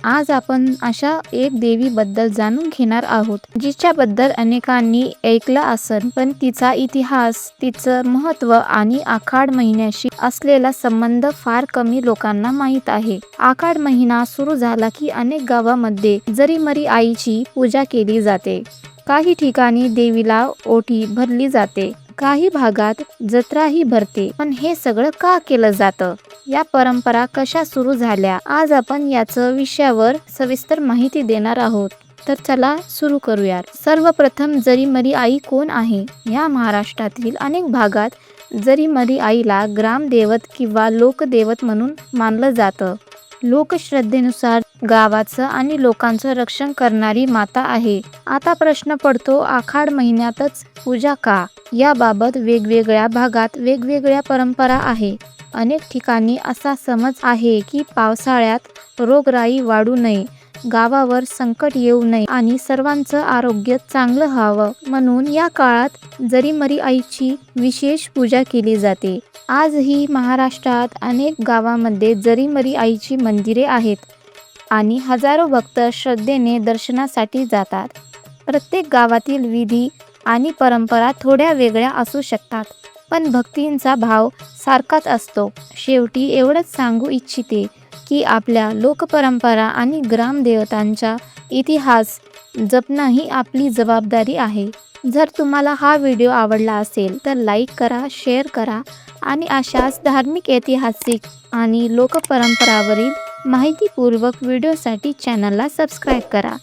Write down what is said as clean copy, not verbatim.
आज आपण अशा एक देवीबद्दल जाणून घेणार आहोत, जिच्याबद्दल अनेकांनी ऐकलं असेल, पण तिचा इतिहास, तिचं महत्त्व आणि आषाढ महिन्याशी असलेला संबंध फार कमी लोकांना माहीत आहे. आषाढ महिना सुरू झाला की अनेक गावांमध्ये जरीमरी आईची पूजा केली जाते. काही ठिकाणी देवीला ओटी भरली जाते, काही भागात जत्राही भरते. पण हे सगळं का केलं जातं? या परंपरा कशा सुरू झाल्या? आज आपण याच विषयावर सविस्तर माहिती देणार आहोत. तर चला सुरू करूयात. सर्वप्रथम जरीमरी आई कोण आहे? या महाराष्ट्रातील अनेक भागात जरीमरी आईला ग्रामदेवत किंवा लोकदेवत म्हणून मानलं जातं. लोकश्रद्धेनुसार गावाचं आणि लोकांचं रक्षण करणारी माता आहे. आता प्रश्न पडतो, आषाढ महिन्यातच पूजा का? याबाबत वेगवेगळ्या भागात वेगवेगळ्या परंपरा आहे. अनेक ठिकाणी असा समज आहे की पावसाळ्यात रोगराई वाढू नये, गावावर संकट येऊ नये आणि सर्वांचं आरोग्य चांगलं व्हावं म्हणून या काळात जरीमरी आईची विशेष पूजा केली जाते. आजही महाराष्ट्रात अनेक गावांमध्ये जरीमरी आईची मंदिरे आहेत आणि हजारो भक्त श्रद्धेने दर्शनासाठी जातात. प्रत्येक गावातील विधी आणि परंपरा थोड्या वेगळ्या असू शकतात, पण भक्तींचा भाव सारखाच असतो. शेवटी एवढंच सांगू इच्छिते की आपल्या लोकपरंपरा आणि ग्रामदेवतांचा इतिहास जपणं ही आपली जबाबदारी आहे. जर तुम्हाला हा व्हिडिओ आवडला असेल तर लाईक करा, शेअर करा आणि अशाच धार्मिक, ऐतिहासिक आणि लोकपरंपरावरील माहितीपूर्वक व्हिडिओसाठी चॅनलला सबस्क्राईब करा.